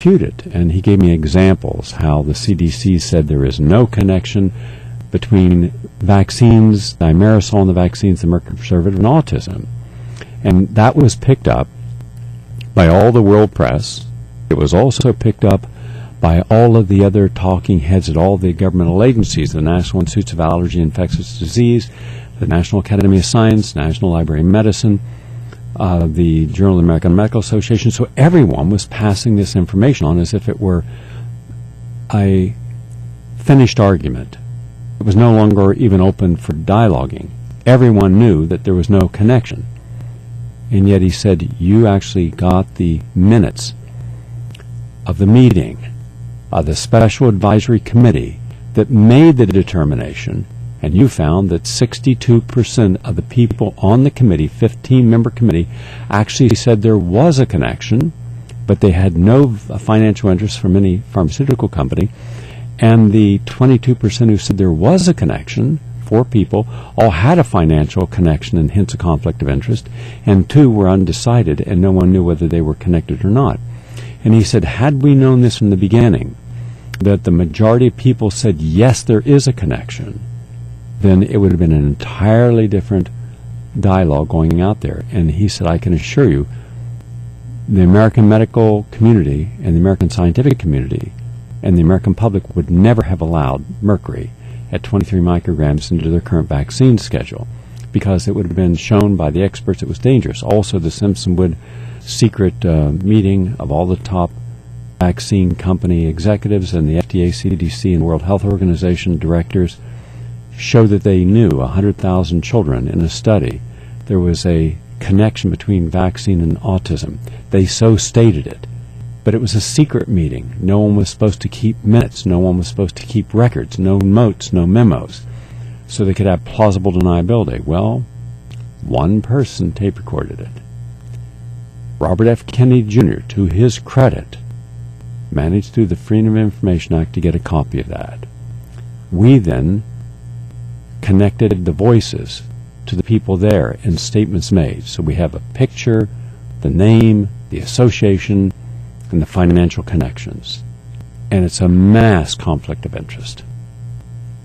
refute it. And he gave me examples how the CDC said there is no connection between vaccines, thimerosal in the vaccines, the mercury preservative, and autism. And that was picked up by all the world press. It was also picked up by all of the other talking heads at all the governmental agencies, the National Institutes of Allergy and Infectious Disease, the National Academy of Science, National Library of Medicine, the Journal of the American Medical Association. So everyone was passing this information on as if it were a finished argument. It was no longer even open for dialoguing. Everyone knew that there was no connection. And yet he said, you actually got the minutes of the meeting of the Special Advisory Committee that made the determination, and you found that 62% of the people on the committee, 15-member committee, actually said there was a connection, but they had no financial interest from any pharmaceutical company. And the 22% who said there was a connection, 4 people, all had a financial connection and hence a conflict of interest, and 2 were undecided and no one knew whether they were connected or not. And he said, had we known this from the beginning, that the majority of people said, yes, there is a connection, then it would have been an entirely different dialogue going out there. And he said, I can assure you, the American medical community and the American scientific community and the American public would never have allowed mercury at 23 micrograms into their current vaccine schedule, because it would have been shown by the experts it was dangerous. Also, the Simpson-Wood secret meeting of all the top vaccine company executives and the FDA, CDC, and World Health Organization directors showed that they knew 100,000 children in a study there was a connection between vaccine and autism. They so stated it. But it was a secret meeting. No one was supposed to keep minutes. No one was supposed to keep records. No notes, no memos. So they could have plausible deniability. Well, one person tape recorded it. Robert F. Kennedy Jr., to his credit, managed through the Freedom of Information Act to get a copy of that. We then connected the voices to the people there and statements made. So we have a picture, the name, the association, and the financial connections. And it's a mass conflict of interest.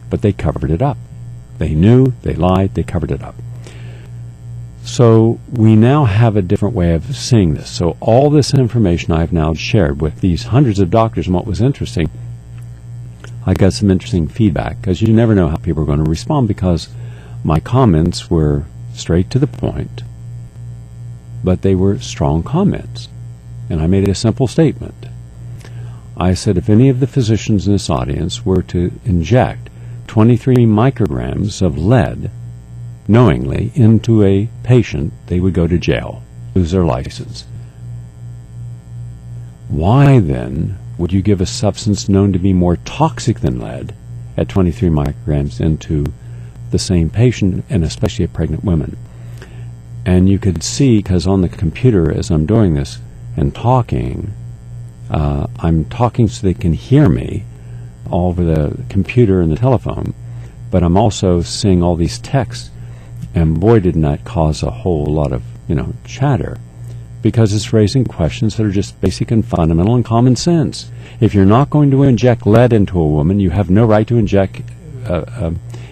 But they covered it up. They knew, they lied, they covered it up. So we now have a different way of seeing this. So all this information I've now shared with these hundreds of doctors, and what was interesting, I got some interesting feedback, because you never know how people are going to respond, because my comments were straight to the point, but they were strong comments. And I made a simple statement. I said, if any of the physicians in this audience were to inject 23 micrograms of lead knowingly into a patient, they would go to jail, lose their license. Why then would you give a substance known to be more toxic than lead at 23 micrograms into the same patient, and especially a pregnant woman? And you could see, because on the computer as I'm doing this and talking, I'm talking so they can hear me all over the computer and the telephone, but I'm also seeing all these texts, and boy, didn't that cause a whole lot of chatter, because it's raising questions that are just basic and fundamental and common sense. If you're not going to inject lead into a woman, you have no right to inject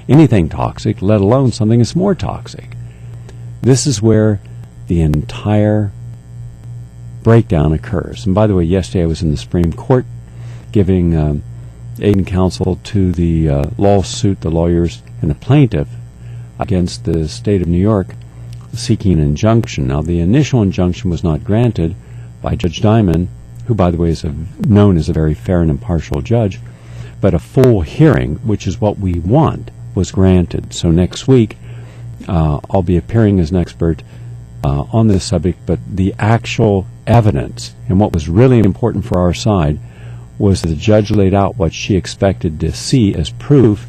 anything toxic, let alone something that's more toxic. This is where the entire breakdown occurs. And by the way, yesterday I was in the Supreme Court giving aid and counsel to the lawsuit, the lawyers and the plaintiff against the state of New York seeking an injunction. Now, the initial injunction was not granted by Judge Diamond, who, by the way, is known as a very fair and impartial judge, but a full hearing, which is what we want, was granted. So next week, I'll be appearing as an expert on this subject, but the actual evidence, and what was really important for our side, was that the judge laid out what she expected to see as proof,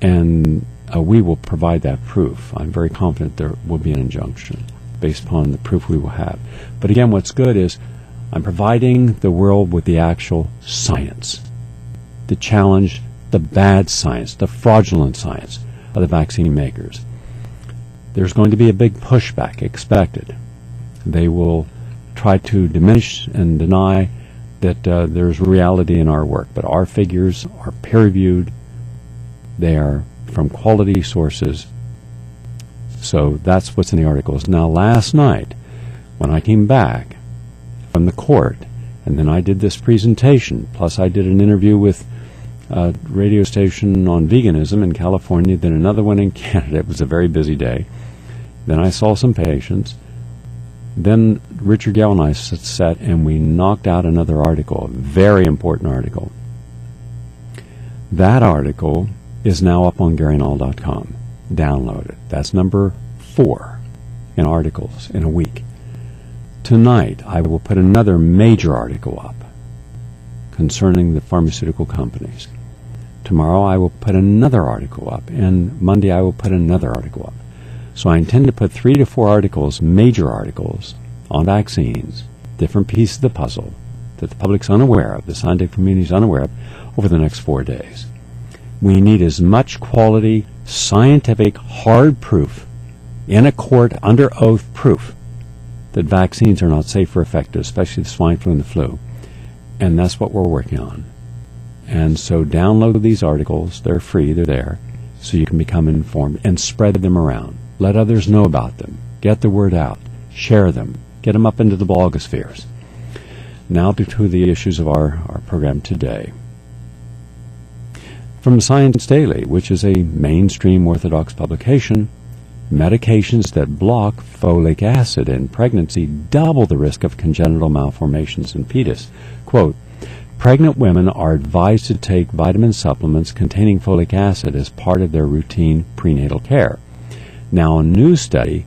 and we will provide that proof. I'm very confident there will be an injunction based upon the proof we will have. But again, what's good is I'm providing the world with the actual science to challenge the bad science, the fraudulent science of the vaccine makers. There's going to be a big pushback expected. They will try to diminish and deny that there's reality in our work, but our figures are peer-reviewed. They are from quality sources. So that's what's in the articles. Now, last night, when I came back from the court, and then I did this presentation, plus I did an interview with a radio station on veganism in California, then another one in Canada. It was a very busy day. Then I saw some patients. Then Richard Gale and I sat and we knocked out another article, a very important article. That article is now up on GaryNull.com. Download it. That's number 4 in articles in a week. Tonight I will put another major article up concerning the pharmaceutical companies. Tomorrow I will put another article up, and Monday I will put another article up. So I intend to put 3 to 4 articles, major articles, on vaccines, different pieces of the puzzle that the public's unaware of, the scientific community is unaware of, over the next 4 days. We need as much quality, scientific, hard proof, in a court, under oath proof, that vaccines are not safe or effective, especially the swine flu and the flu. And that's what we're working on. And so download these articles. They're free. They're there. So you can become informed and spread them around. Let others know about them. Get the word out. Share them. Get them up into the blogospheres. Now to the issues of our program today. From Science Daily, which is a mainstream orthodox publication, medications that block folic acid in pregnancy double the risk of congenital malformations in fetus. Quote, pregnant women are advised to take vitamin supplements containing folic acid as part of their routine prenatal care. Now, a new study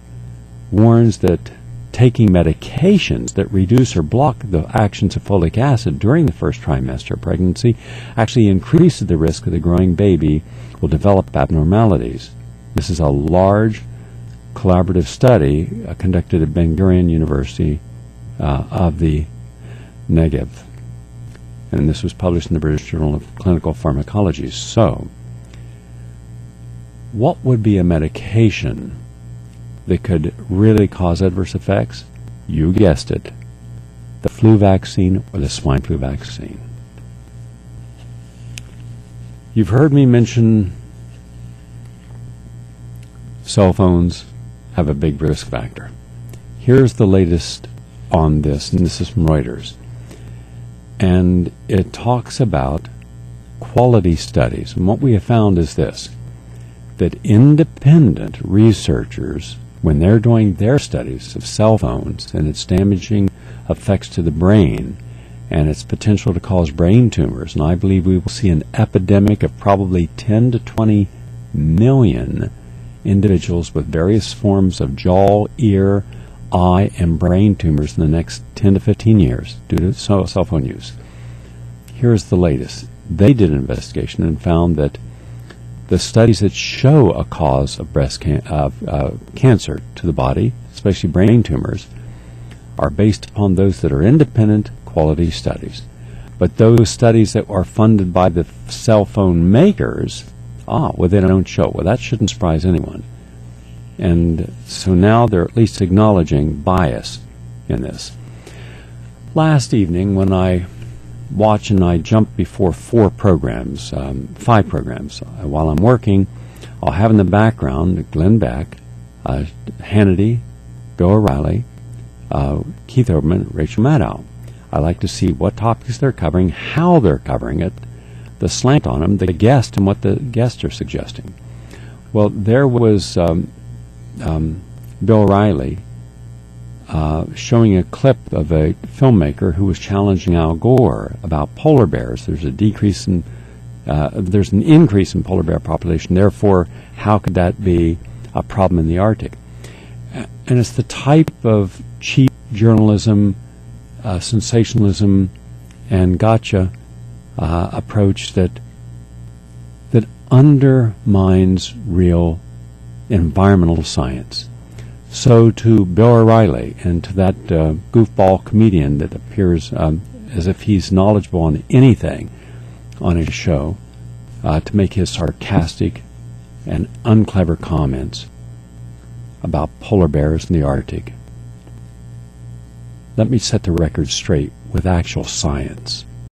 warns that taking medications that reduce or block the actions of folic acid during the first trimester of pregnancy actually increases the risk that the growing baby will develop abnormalities. This is a large collaborative study conducted at Ben Gurion University of the Negev. And this was published in the British Journal of Clinical Pharmacology. So, what would be a medication that could really cause adverse effects? You guessed it. The flu vaccine or the swine flu vaccine. You've heard me mention cell phones have a big risk factor. Here's the latest on this, and this is from Reuters. And it talks about quality studies. And what we have found is this, that independent researchers, when they're doing their studies of cell phones and its damaging effects to the brain and its potential to cause brain tumors, and I believe we will see an epidemic of probably 10 to 20 million individuals with various forms of jaw, ear, eye, and brain tumors in the next 10 to 15 years due to cell phone use. Here's the latest. They did an investigation and found that the studies that show a cause of cancer to the body, especially brain tumors, are based upon those that are independent quality studies. But those studies that are funded by the cell phone makers, well, they don't show. Well, that shouldn't surprise anyone. And so now they're at least acknowledging bias in this. Last evening, when I watch and I jump before 5 programs, while I'm working, I'll have in the background Glenn Beck, Hannity, Bill O'Reilly, Keith Olbermann, Rachel Maddow. I like to see what topics they're covering, how they're covering it, the slant on them, the guest, and what the guests are suggesting. Well, there was Bill O'Reilly showing a clip of a filmmaker who was challenging Al Gore about polar bears. There's an increase in polar bear population. Therefore, how could that be a problem in the Arctic? And it's the type of cheap journalism, sensationalism, and gotcha approach that undermines real environmental science. So to Bill O'Reilly and to that goofball comedian that appears as if he's knowledgeable on anything on his show, to make his sarcastic and unclever comments about polar bears in the Arctic. Let me set the record straight with actual science.